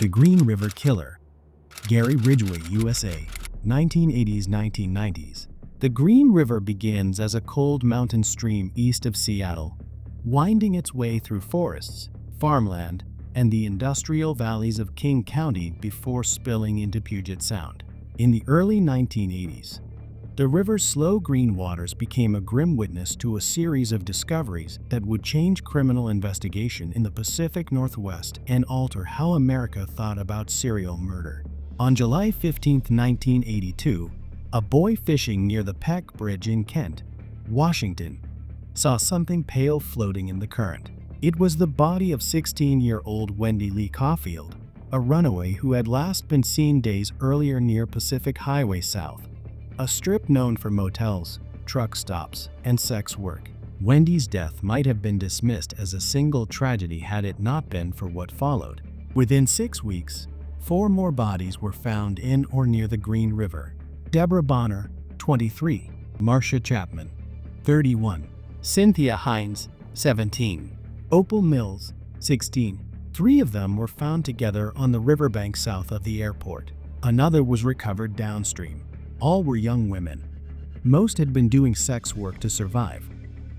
The Green River Killer. Gary Ridgway, USA, 1980s-1990s. The Green River begins as a cold mountain stream east of Seattle, winding its way through forests, farmland, and the industrial valleys of King County before spilling into Puget Sound. In the early 1980s, the river's slow green waters became a grim witness to a series of discoveries that would change criminal investigation in the Pacific Northwest and alter how America thought about serial murder. On July 15, 1982, a boy fishing near the Peck Bridge in Kent, Washington, saw something pale floating in the current. It was the body of 16-year-old Wendy Lee Caulfield, a runaway who had last been seen days earlier near Pacific Highway South, a strip known for motels, truck stops, and sex work. Wendy's death might have been dismissed as a single tragedy had it not been for what followed. Within 6 weeks, 4 more bodies were found in or near the Green River. Deborah Bonner, 23, Marcia Chapman, 31, Cynthia Hines, 17, Opal Mills, 16. 3 of them were found together on the riverbank south of the airport. Another was recovered downstream. All were young women. Most had been doing sex work to survive.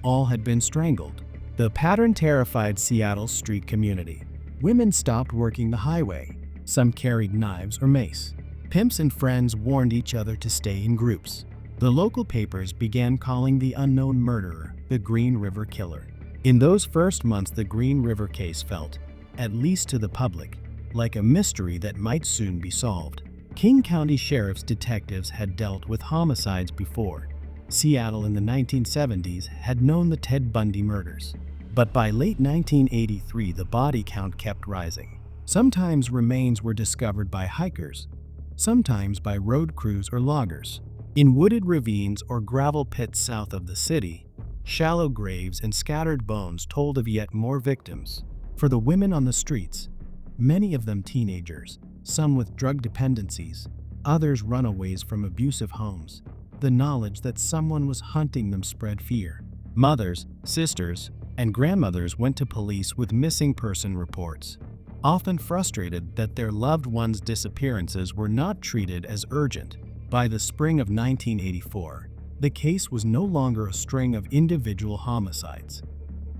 All had been strangled. The pattern terrified Seattle's street community. Women stopped working the highway. Some carried knives or mace. Pimps and friends warned each other to stay in groups. The local papers began calling the unknown murderer the Green River Killer. In those first months, the Green River case felt, at least to the public, like a mystery that might soon be solved. King County Sheriff's detectives had dealt with homicides before. Seattle in the 1970s had known the Ted Bundy murders. But by late 1983, the body count kept rising. Sometimes remains were discovered by hikers, sometimes by road crews or loggers. In wooded ravines or gravel pits south of the city, shallow graves and scattered bones told of yet more victims. For the women on the streets, many of them teenagers, some with drug dependencies, others runaways from abusive homes, the knowledge that someone was hunting them spread fear. Mothers, sisters, and grandmothers went to police with missing person reports, often frustrated that their loved ones' disappearances were not treated as urgent. By the spring of 1984, the case was no longer a string of individual homicides.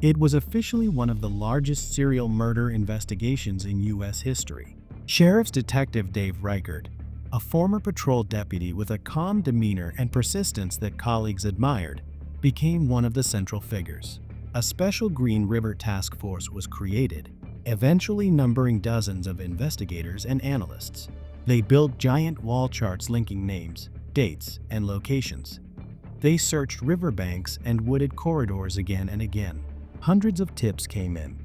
It was officially one of the largest serial murder investigations in U.S. history. Sheriff's Detective Dave Reichert, a former patrol deputy with a calm demeanor and persistence that colleagues admired, became one of the central figures. A special Green River task force was created, eventually numbering dozens of investigators and analysts. They built giant wall charts linking names, dates, and locations. They searched riverbanks and wooded corridors again and again. Hundreds of tips came in.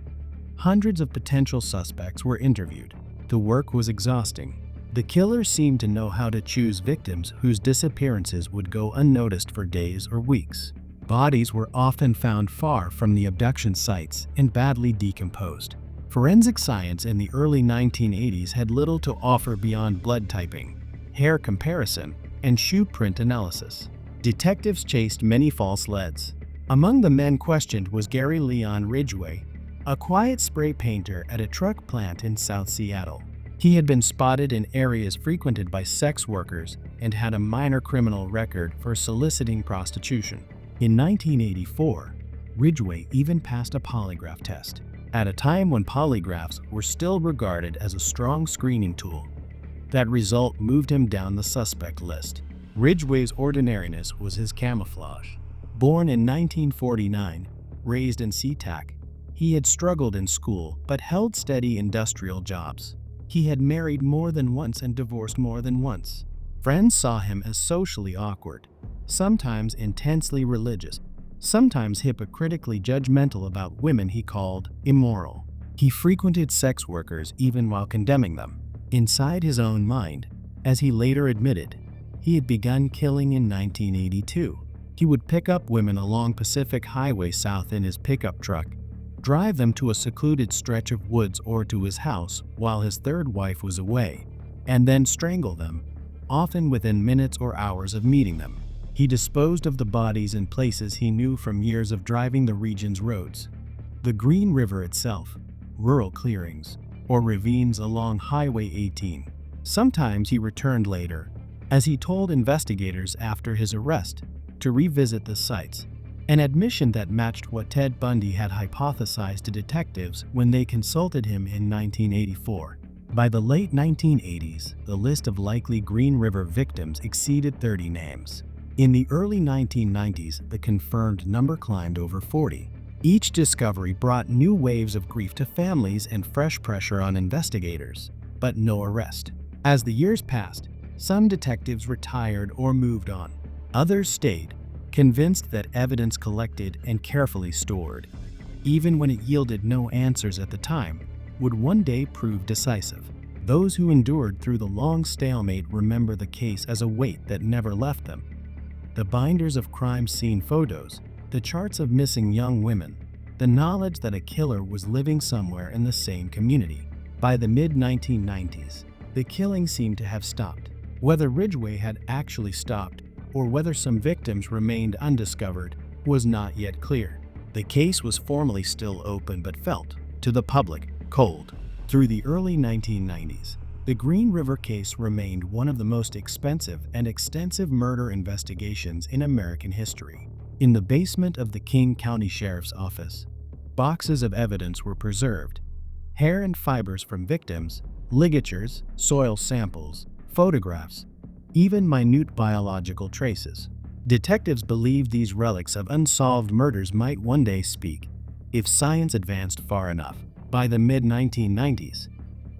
Hundreds of potential suspects were interviewed. The work was exhausting. The killer seemed to know how to choose victims whose disappearances would go unnoticed for days or weeks. Bodies were often found far from the abduction sites and badly decomposed. Forensic science in the early 1980s had little to offer beyond blood typing, hair comparison, and shoe print analysis. Detectives chased many false leads. Among the men questioned was Gary Leon Ridgway, a quiet spray painter at a truck plant in South Seattle. He had been spotted in areas frequented by sex workers and had a minor criminal record for soliciting prostitution. In 1984, Ridgway even passed a polygraph test, at a time when polygraphs were still regarded as a strong screening tool. That result moved him down the suspect list. Ridgway's ordinariness was his camouflage. Born in 1949, raised in SeaTac, he had struggled in school but held steady industrial jobs. He had married more than once and divorced more than once. Friends saw him as socially awkward, sometimes intensely religious, sometimes hypocritically judgmental about women he called immoral. He frequented sex workers even while condemning them. Inside his own mind, as he later admitted, he had begun killing in 1982. He would pick up women along Pacific Highway South in his pickup truck, drive them to a secluded stretch of woods or to his house while his third wife was away, and then strangle them, often within minutes or hours of meeting them. He disposed of the bodies in places he knew from years of driving the region's roads. The Green River itself, rural clearings, or ravines along Highway 18. Sometimes he returned later, as he told investigators after his arrest, to revisit the sites, an admission that matched what Ted Bundy had hypothesized to detectives when they consulted him in 1984. By the late 1980s, the list of likely Green River victims exceeded 30 names. In the early 1990s, the confirmed number climbed over 40. Each discovery brought new waves of grief to families and fresh pressure on investigators, but no arrest. As the years passed, some detectives retired or moved on. Others stayed, convinced that evidence collected and carefully stored, even when it yielded no answers at the time, would one day prove decisive. Those who endured through the long stalemate remember the case as a weight that never left them. The binders of crime scene photos, the charts of missing young women, the knowledge that a killer was living somewhere in the same community. By the mid-1990s, the killing seemed to have stopped. Whether Ridgway had actually stopped or whether some victims remained undiscovered was not yet clear. The case was formally still open but felt, to the public, cold. Through the early 1990s, the Green River case remained one of the most expensive and extensive murder investigations in American history. In the basement of the King County Sheriff's Office, boxes of evidence were preserved: hair and fibers from victims, ligatures, soil samples, photographs, even minute biological traces. Detectives believed these relics of unsolved murders might one day speak, if science advanced far enough. By the mid-1990s,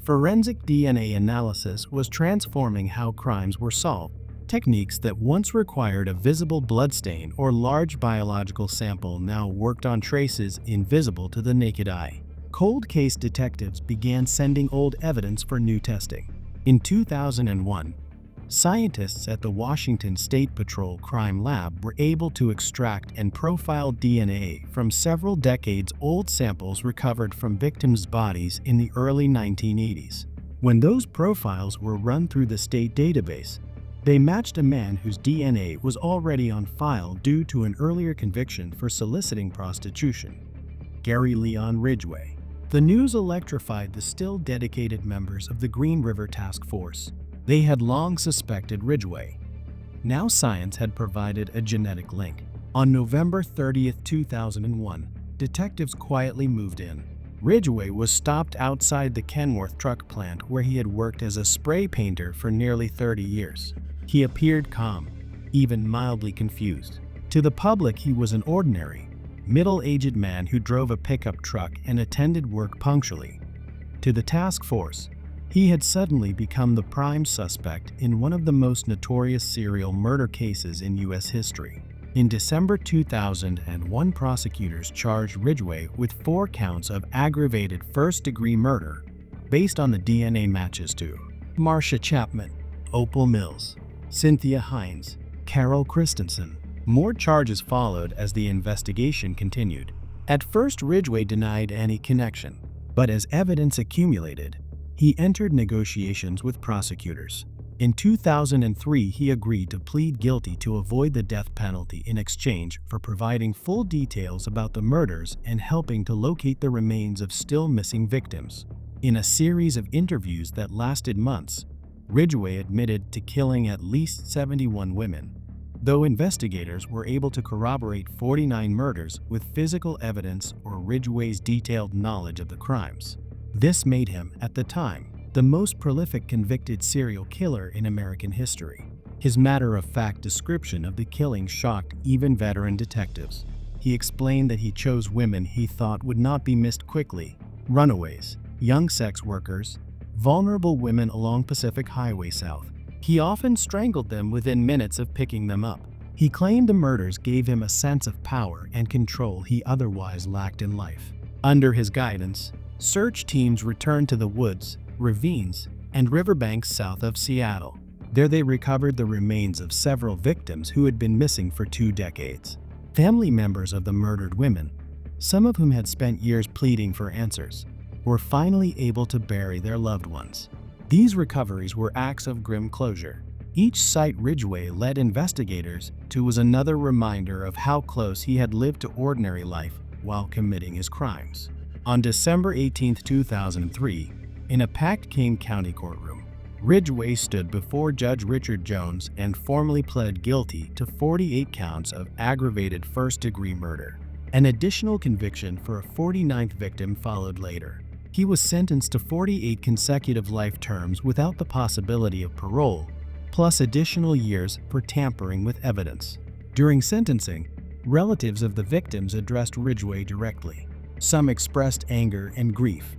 forensic DNA analysis was transforming how crimes were solved. Techniques that once required a visible bloodstain or large biological sample now worked on traces invisible to the naked eye. Cold case detectives began sending old evidence for new testing. In 2001, scientists at the Washington State Patrol Crime Lab were able to extract and profile DNA from several decades-old samples recovered from victims' bodies in the early 1980s. When those profiles were run through the state database, they matched a man whose DNA was already on file due to an earlier conviction for soliciting prostitution: Gary Ridgway. The news electrified the still dedicated members of the Green River Task Force. They had long suspected Ridgway. Now science had provided a genetic link. On November 30, 2001, detectives quietly moved in. Ridgway was stopped outside the Kenworth truck plant where he had worked as a spray painter for nearly 30 years. He appeared calm, even mildly confused. To the public, he was an ordinary, middle-aged man who drove a pickup truck and attended work punctually. To the task force, he had suddenly become the prime suspect in one of the most notorious serial murder cases in U.S. history. In December 2001, prosecutors charged Ridgway with 4 counts of aggravated first-degree murder based on the DNA matches to Marcia Chapman, Opal Mills, Cynthia Hines, Carol Christensen. More charges followed as the investigation continued. At first, Ridgway denied any connection, but as evidence accumulated, he entered negotiations with prosecutors. In 2003, he agreed to plead guilty to avoid the death penalty in exchange for providing full details about the murders and helping to locate the remains of still missing victims. In a series of interviews that lasted months, Ridgway admitted to killing at least 71 women, though investigators were able to corroborate 49 murders with physical evidence or Ridgway's detailed knowledge of the crimes. This made him, at the time, the most prolific convicted serial killer in American history. His matter-of-fact description of the killing shocked even veteran detectives. He explained that he chose women he thought would not be missed quickly: runaways, young sex workers, vulnerable women along Pacific Highway South. He often strangled them within minutes of picking them up. He claimed the murders gave him a sense of power and control he otherwise lacked in life. Under his guidance, search teams returned to the woods, ravines, and riverbanks south of Seattle. There they recovered the remains of several victims who had been missing for 2 decades. Family members of the murdered women, some of whom had spent years pleading for answers, were finally able to bury their loved ones. These recoveries were acts of grim closure. Each site Ridgway led investigators to was another reminder of how close he had lived to ordinary life while committing his crimes. On December 18, 2003, In a packed King County courtroom, Ridgway stood before Judge Richard Jones and formally pled guilty to 48 counts of aggravated first-degree murder. An additional conviction for a 49th victim followed later. He was sentenced to 48 consecutive life terms without the possibility of parole, plus additional years for tampering with evidence. During sentencing, relatives of the victims addressed Ridgway directly. Some expressed anger and grief.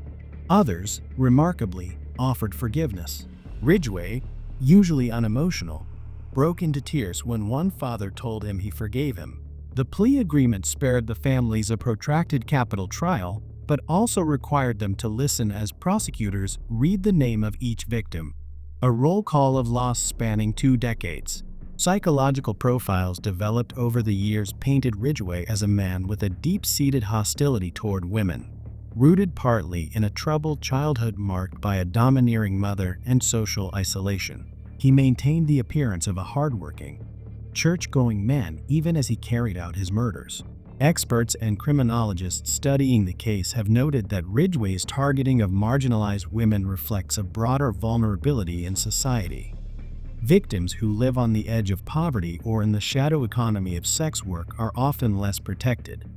Others, remarkably, offered forgiveness. Ridgway, usually unemotional, broke into tears when one father told him he forgave him. The plea agreement spared the families a protracted capital trial, but also required them to listen as prosecutors read the name of each victim. A roll call of loss spanning 2 decades. Psychological profiles developed over the years painted Ridgway as a man with a deep-seated hostility toward women, rooted partly in a troubled childhood marked by a domineering mother and social isolation. He maintained the appearance of a hardworking, church-going man even as he carried out his murders. Experts and criminologists studying the case have noted that Ridgway's targeting of marginalized women reflects a broader vulnerability in society. Victims who live on the edge of poverty or in the shadow economy of sex work are often less protected.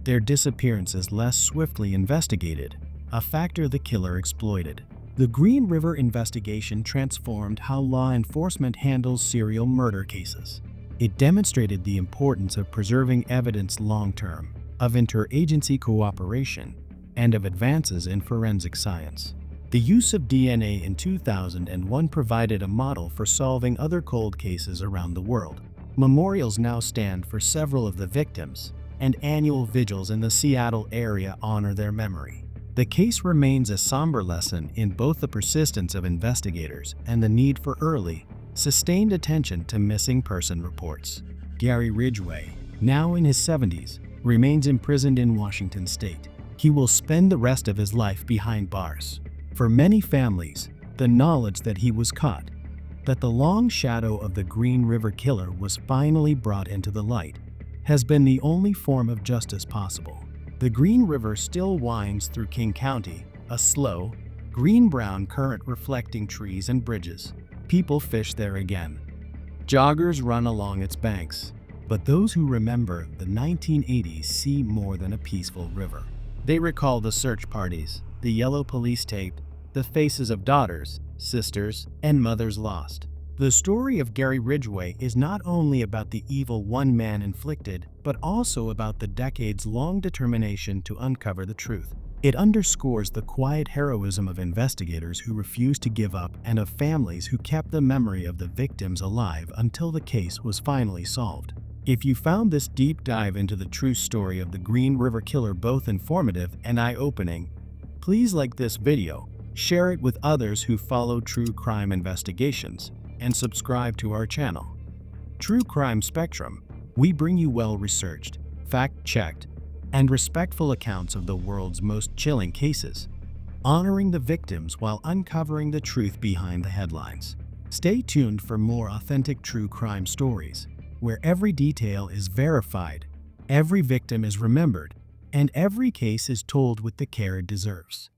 Their disappearances less swiftly investigated, a factor the killer exploited. The Green River investigation transformed how law enforcement handles serial murder cases. It demonstrated the importance of preserving evidence long-term, of interagency cooperation, and of advances in forensic science. The use of DNA in 2001 provided a model for solving other cold cases around the world. Memorials now stand for several of the victims, and annual vigils in the Seattle area honor their memory. The case remains a somber lesson in both the persistence of investigators and the need for early, sustained attention to missing person reports. Gary Ridgway, now in his 70s, remains imprisoned in Washington state. He will spend the rest of his life behind bars. For many families, the knowledge that he was caught, that the long shadow of the Green River killer was finally brought into the light, has been the only form of justice possible. The Green River still winds through King County, a slow, green-brown current reflecting trees and bridges. People fish there again. Joggers run along its banks. But those who remember the 1980s see more than a peaceful river. They recall the search parties, the yellow police tape, the faces of daughters, sisters, and mothers lost. The story of Gary Ridgway is not only about the evil one man inflicted, but also about the decades-long determination to uncover the truth. It underscores the quiet heroism of investigators who refused to give up and of families who kept the memory of the victims alive until the case was finally solved. If you found this deep dive into the true story of the Green River Killer both informative and eye-opening, please like this video, share it with others who follow true crime investigations, and subscribe to our channel. True Crime Spectrum, we bring you well-researched, fact-checked, and respectful accounts of the world's most chilling cases, honoring the victims while uncovering the truth behind the headlines. Stay tuned for more authentic true crime stories, where every detail is verified, every victim is remembered, and every case is told with the care it deserves.